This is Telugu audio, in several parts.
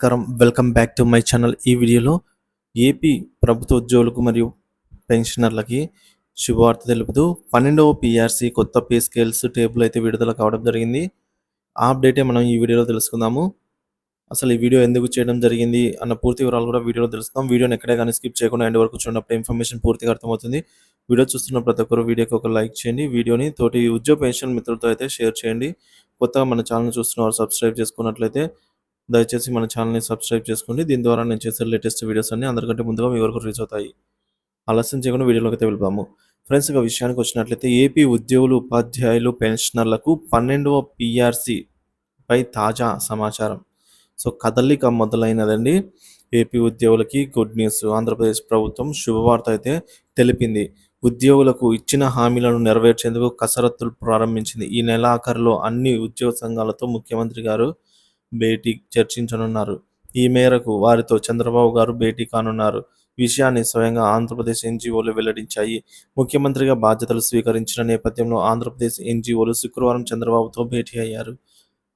నమస్కారం. Welcome back to my channel. ఈ వీడియోలో ఏపీ ప్రభుత్వ ఉద్యోగులకు మరియు పెన్షనర్లకి శుభవార్త తెలుపుతూ 12వ పీఆర్సీ కొత్త పే స్కేల్స్ టేబుల్ అయితే విడుదల కావడం జరిగింది. ఆ అప్డేటే మనం ఈ వీడియోలో తెలుసుకుందాము. అసలు ఈ వీడియో ఎందుకు చేయడం జరిగింది అన్న పూర్తి వివరాలు కూడా వీడియోలో తెలుసుకుందాం. వీడియోని ఎక్కడే కానీ స్కిప్ చేయకుండా ఎండ్ వరకు చూడనప్పుడు ఇన్ఫర్మేషన్ పూర్తిగా అర్థమవుతుంది. వీడియో చూస్తున్న ప్రతి ఒక్కరు వీడియోకి ఒక లైక్ చేయండి. వీడియోని తోటి ఉద్యోగ పెన్షన్ మిత్రులతో అయితే షేర్ చేయండి. కొత్తగా మన ఛానల్ చూస్తున్న వారు సబ్స్క్రైబ్ చేసుకున్నట్లయితే దయచేసి మన ఛానల్‌ని సబ్స్క్రైబ్ చేసుకోండి. దీని ద్వారా నేను చేసే లేటెస్ట్ వీడియోస్ అన్నీ అందరికంటే ముందుగా మీ వరకు రీచ్ అవుతాయి. ఆలస్యం చేయకుండా వీడియోలోకి అయితే వెళ్దాము. ఫ్రెండ్స్, ఇక విషయానికి వచ్చినట్లయితే ఏపీ ఉద్యోగులు, ఉపాధ్యాయులు, పెన్షనర్లకు 12వ పీఆర్సీ పై తాజా సమాచారం. సో కదలిక మొదలైనదండి. ఏపీ ఉద్యోగులకి గుడ్ న్యూస్. ఆంధ్రప్రదేశ్ ప్రభుత్వం శుభవార్త అయితే తెలిపింది. ఉద్యోగులకు ఇచ్చిన హామీలను నెరవేర్చేందుకు కసరత్తులు ప్రారంభించింది. ఈ నెల ఆఖరులో అన్ని ఉద్యోగ సంఘాలతో ముఖ్యమంత్రి గారు భేటీ చర్చించనున్నారు. ఈ మేరకు వారితో చంద్రబాబు గారు భేటీ కానున్నారు. విషయాన్ని స్వయంగా ఆంధ్రప్రదేశ్ ఎన్జీఓలు వెల్లడించాయి. ముఖ్యమంత్రిగా బాధ్యతలు స్వీకరించిన నేపథ్యంలో ఆంధ్రప్రదేశ్ ఎన్జీఓలు శుక్రవారం చంద్రబాబుతో భేటీ అయ్యారు.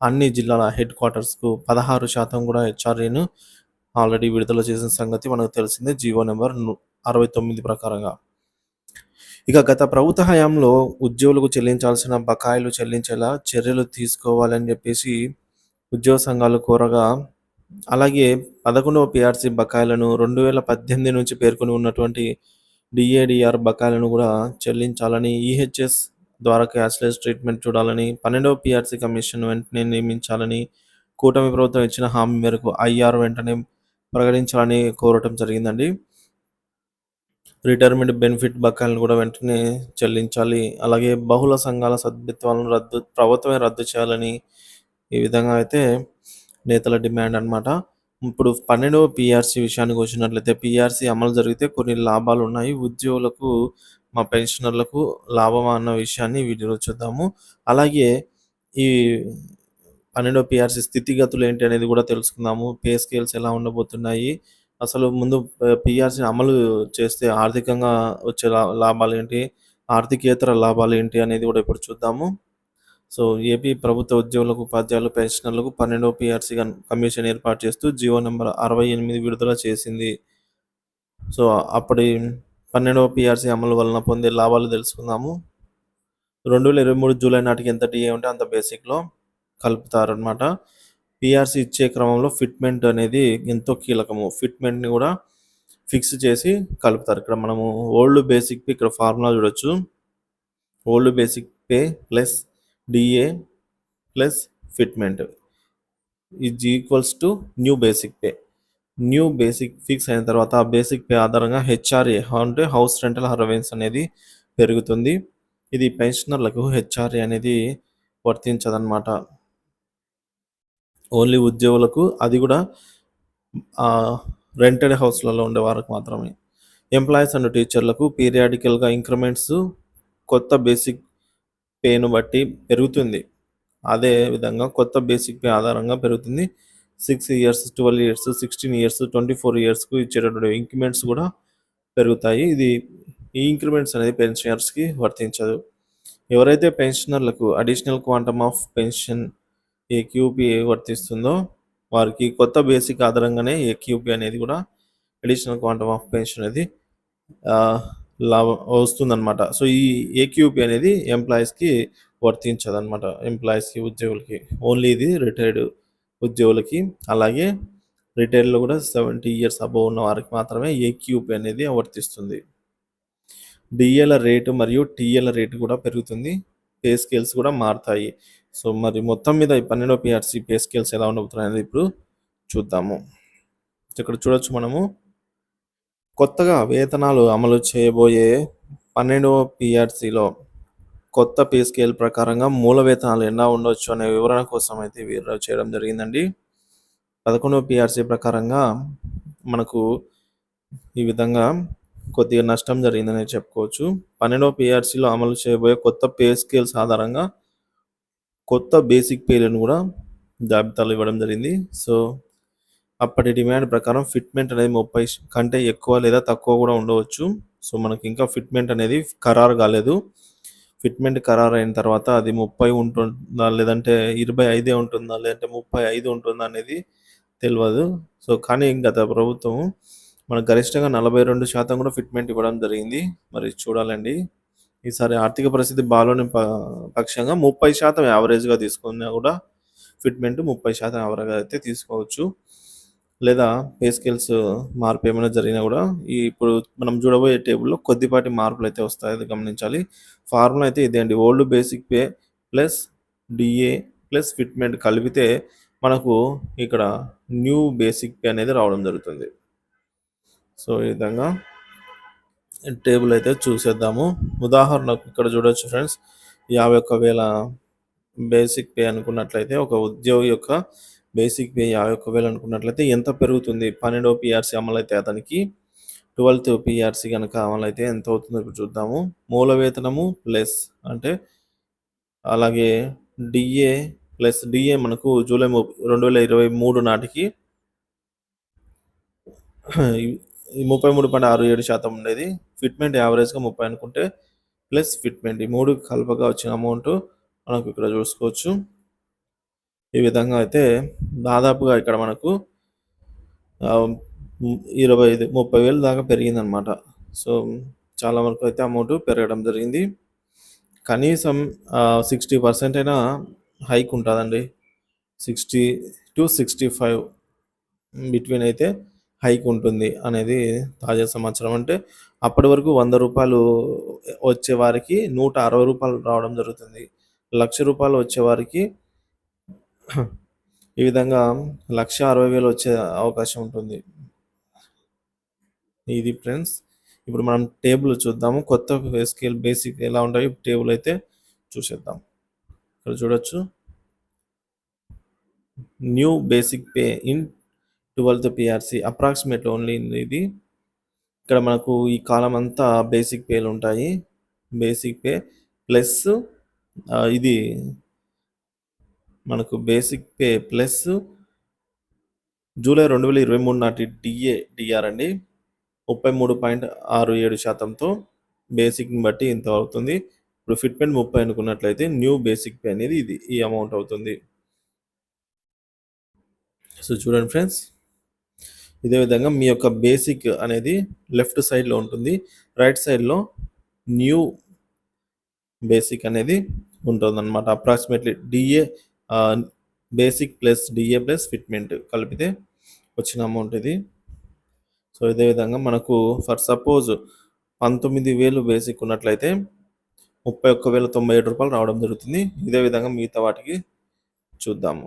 అన్ని జిల్లాల హెడ్ క్వార్టర్స్కు 16% కూడా హెచ్ఆర్ఏను ఆల్రెడీ విడుదల చేసిన సంగతి మనకు తెలిసిందే. జీవో నెంబర్ 69 ప్రకారంగా. ఇక గత ప్రభుత్వ హయాంలో ఉద్యోగులకు చెల్లించాల్సిన బకాయిలు చెల్లించేలా చర్యలు తీసుకోవాలని చెప్పేసి ఉద్యోగ సంఘాలు కోరగా, అలాగే 11వ పీఆర్సీ బకాయిలను 2018 నుంచి పేర్కొని ఉన్నటువంటి డిఏడిఆర్ బకాయిలను కూడా చెల్లించాలని, ఈహెచ్ఎస్ ద్వారా క్యాష్లెస్ ట్రీట్మెంట్ చూడాలని, 12వ పీఆర్సీ కమిషన్ వెంటనే నియమించాలని, కూటమి ప్రభుత్వం ఇచ్చిన హామీ మేరకు ఐఆర్ వెంటనే ప్రకటించాలని కోరటం జరిగిందండి. రిటైర్మెంట్ బెనిఫిట్ బకాయిలను కూడా వెంటనే చెల్లించాలి. అలాగే బహుళ సంఘాల సభ్యత్వాలను ప్రభుత్వమే రద్దు చేయాలని ఈ విధంగా అయితే నేతల డిమాండ్ అనమాట. ఇప్పుడు 12వ పీఆర్సీ విషయానికి వచ్చినట్లయితే పీఆర్సీ అమలు జరిగితే కొన్ని లాభాలు ఉన్నాయి. ఉద్యోగులకు, మా పెన్షనర్లకు లాభమా అన్న విషయాన్ని వీడియోలో చూద్దాము. అలాగే ఈ 12వ పీఆర్సీ స్థితిగతులు ఏంటి అనేది కూడా తెలుసుకుందాము. పే స్కేల్స్ ఎలా ఉండబోతున్నాయి, అసలు ముందు పీఆర్సీని అమలు చేస్తే ఆర్థికంగా వచ్చే లాభాలు ఏంటి, ఆర్థికేతర లాభాలు ఏంటి అనేది కూడా ఇప్పుడు చూద్దాము. సో ఏపీ ప్రభుత్వ ఉద్యోగులకు, ఉపాధ్యాయులు, పెన్షనర్లకు 12వ పీఆర్సీ కమిషన్ ఏర్పాటు చేస్తూ జీవో నెంబర్ 68 విడుదల చేసింది. సో అప్పటి 12వ పీఆర్సీ అమలు వలన పొందే లాభాలు తెలుసుకుందాము. 2023 జూలై నాటికి ఎంత డిఏ ఉంటే అంత బేసిక్లో కలుపుతారనమాట. పీఆర్సీ ఇచ్చే క్రమంలో ఫిట్మెంట్ అనేది ఎంతో కీలకము. ఫిట్మెంట్ని కూడా ఫిక్స్ చేసి కలుపుతారు. ఇక్కడ మనము ఓల్డ్ బేసిక్ పే, ఇక్కడ ఫార్ములా చూడొచ్చు. Old basic pay plus DA plus fitment is equals to new basic pay. New basic fix అయిన తర్వాత ఆ బేసిక్ పే ఆధారంగా హెచ్ఆర్ఏ అంటే హౌస్ రెంటల్ అలవెన్స్ అనేది పెరుగుతుంది. ఇది పెన్షనర్లకు హెచ్ఆర్ఏ అనేది వర్తించదన్నమాట. ఓన్లీ ఉద్యోగులకు, అది కూడా రెంటెడ్ హౌస్లలో ఉండే వారికి మాత్రమే. ఎంప్లాయీస్ అండ్ టీచర్లకు పీరియాడికల్గా ఇంక్రిమెంట్స్ కొత్త బేసిక్ పేను బట్టి పెరుగుతుంది. అదే విధంగా కొత్త బేసిక్ పే ఆధారంగా పెరుగుతుంది. 6 ఇయర్స్, 12 ఇయర్స్, 16 ఇయర్స్, 24 ఇయర్స్కు ఇచ్చేటటువంటి ఇంక్రిమెంట్స్ కూడా పెరుగుతాయి. ఈ ఇంక్రిమెంట్స్ అనేది పెన్షనర్స్కి వర్తించదు. ఎవరైతే పెన్షనర్లకు additional quantum of pension AQP వర్తిస్తుందో వారికి కొత్త బేసిక్ ఆధారంగానే ఏక్యూపీ అనేది కూడా అడిషనల్ క్వాంటమ్ ఆఫ్ పెన్షన్ అనేది లాభం వస్తుందన్నమాట. సో ఈ ఏక్యూపీ అనేది ఎంప్లాయీస్కి వర్తించదన్నమాట. ఎంప్లాయీస్కి, ఉద్యోగులకి ఓన్లీ ఇది రిటైర్డ్ ఉద్యోగులకి, అలాగే రిటైర్లో కూడా 70 ఇయర్స్ అబోవ్ ఉన్న వారికి మాత్రమే ఏక్యూపీ అనేది వర్తిస్తుంది. డిఏల రేటు మరియు టీఏల రేటు కూడా పెరుగుతుంది. పే స్కేల్స్ కూడా మారుతాయి. సో మరి మొత్తం మీద ఈ 12వ పీఆర్సీ పే స్కేల్స్ ఎలా ఉండబోతున్నాయి అనేది ఇప్పుడు చూద్దాము. ఇక్కడ చూడొచ్చు మనము కొత్తగా వేతనాలు అమలు చేయబోయే 12వ పీఆర్సీలో కొత్త పే స్కేల్ ప్రకారంగా మూల వేతనాలు ఎలా ఉండొచ్చు అనే వివరణ కోసం అయితే వీరు చేయడం జరిగిందండి. 11వ పీఆర్సీ ప్రకారంగా మనకు ఈ విధంగా కొద్దిగా నష్టం జరిగిందని చెప్పుకోవచ్చు. 12వ పీఆర్సీలో అమలు చేయబోయే కొత్త పే స్కేల్స్ ఆధారంగా కొత్త బేసిక్ పేలను కూడా జాబితాలు ఇవ్వడం జరిగింది. సో అప్పటి డిమాండ్ ప్రకారం ఫిట్మెంట్ అనేది 30 కంటే ఎక్కువ లేదా తక్కువ కూడా ఉండవచ్చు. సో మనకి ఇంకా ఫిట్మెంట్ అనేది ఖరారు కాలేదు. ఫిట్మెంట్ ఖరారు అయిన తర్వాత అది 30 ఉంటుందా, లేదంటే 25 ఉంటుందా, లేదంటే 35 ఉంటుందా అనేది తెలవదు. సో, కానీ గత ప్రభుత్వం మనకు గరిష్టంగా 42% కూడా ఫిట్‌మెంట్ ఇవ్వడం జరిగింది. మరి చూడాలండి. ఈసారి ఆర్థిక పరిస్థితి బాలేని పక్షంగా 30% యావరేజ్‌గా తీసుకున్నా కూడా ఫిట్‌మెంట్ 30% యావరేజ్‌గా అయితే తీసుకోవచ్చు. లేదా పే స్కేల్స్ మార్పు ఏమైనా జరిగినా కూడా ఇప్పుడు మనం చూడబోయే టేబుల్‌లో కొద్దిపాటి మార్పులైతే వస్తాయి. అది గమనించాలి. ఫార్ములా అయితే ఇదే అండి. Old basic pay plus DA plus fitment కలిపితే మనకు ఇక్కడ న్యూ బేసిక్ పే అనేది రావడం జరుగుతుంది. సో, ఈ విధంగా టేబుల్ అయితే చూసేద్దాము. ఉదాహరణకు ఇక్కడ చూడొచ్చు ఫ్రెండ్స్. 51,000 బేసిక్ పే అనుకున్నట్లయితే ఒక ఉద్యోగి యొక్క బేసిక్ పే 51,000 అనుకున్నట్లయితే ఎంత పెరుగుతుంది? 12వ పీఆర్సీ అమలైతే అతనికి 12థ్ పీఆర్సీ గనక అమలైతే ఎంత అవుతుందో ఇప్పుడు చూద్దాము. మూల వేతనము ప్లస్ అంటే అలాగే డీఏ ప్లస్ డీఏ మనకు జూలై 2023 నాటికి ఈ 33.67% ఉండేది. ఫిట్‌మెంట్ యావరేజ్‌గా 30 అనుకుంటే ప్లస్ ఫిట్‌మెంట్ ఈ 3 కలపగా వచ్చిన అమౌంట్ మనకు ఇక్కడ చూసుకోవచ్చు. ఈ విధంగా అయితే దాదాపుగా ఇక్కడ మనకు 30,000 దాకా పెరిగిందనమాట. సో, చాలా వరకు అయితే అమౌంట్ పెరగడం జరిగింది. కనీసం 60% అయినా హైక్ ఉంటదండి. 60-65 బిట్వీన్ అయితే హైక్ ఉంటుంది అనేది తాజా సమాచారం. అంటే అప్పటి వరకు రూ. 100 వచ్చే వారికి రూ. 160 రావడం జరుగుతుంది. రూ. 1,00,000 వచ్చేవారికి ఈ విధంగా 1,60,000 వచ్చే అవకాశం ఉంటుంది. ఇది ఫ్రెండ్స్. ఇప్పుడు మనం టేబుల్ చూద్దాము. కొత్త పే స్కేల్ బేసిక్ ఎలా ఉంటాయో టేబుల్ అయితే చూసేద్దాం. ఇక్కడ చూడొచ్చు. న్యూ బేసిక్ పే ఇన్ 12థ్ పీఆర్సీ అప్రాక్సిమేట్ ఓన్లీ ఇది. ఇక్కడ మనకు ఈ కాలం అంతా బేసిక్ పేలు ఉంటాయి. బేసిక్ పే ప్లస్ ఇది మనకు బేసిక్ పే ప్లస్ జూలై 2023 నాటి డిఆర్ అండి. 33.67%తో బేసిక్‌ని బట్టి ఇంత అవుతుంది. ఇప్పుడు ఫిట్‌మెంట్ 30 అనుకున్నట్లయితే న్యూ బేసిక్ పే అనేది ఈ అమౌంట్ అవుతుంది. సో, చూడండి ఫ్రెండ్స్. ఇదే విధంగా మీ యొక్క బేసిక్ అనేది లెఫ్ట్ సైడ్‌లో ఉంటుంది. రైట్ సైడ్‌లో న్యూ బేసిక్ అనేది ఉంటుందన్నమాట. Approximately basic plus DA plus fitment కలిపితే వచ్చిన అమౌంట్ ఇది. సో, ఇదే విధంగా మనకు ఫర్ సపోజ్ 19,000 బేసిక్ ఉన్నట్లయితే రూ. 31,097 రావడం జరుగుతుంది. ఇదే విధంగా మిగతా వాటికి చూద్దాము.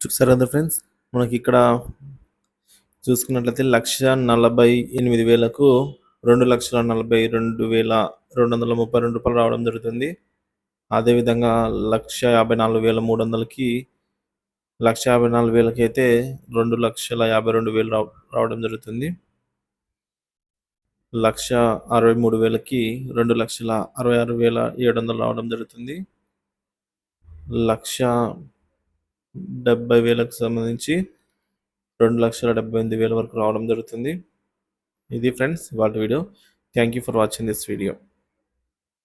చూసారు కదా ఫ్రెండ్స్. మనకి ఇక్కడ చూసుకున్నట్లయితే 1,48,000కు రూ. 2,42,232 రావడం జరుగుతుంది. అదేవిధంగా 1,54,300కి 1,54,000కి అయితే 2,52,000 రావడం జరుగుతుంది. 1,63,000కి 2,66,700 రావడం జరుగుతుంది. 1,70,000కి సంబంధించి 2,78,000 వరకు రావడం జరుగుతుంది. ఇది ఫ్రెండ్స్ ఇవాల్టి video. Thank you for watching this video.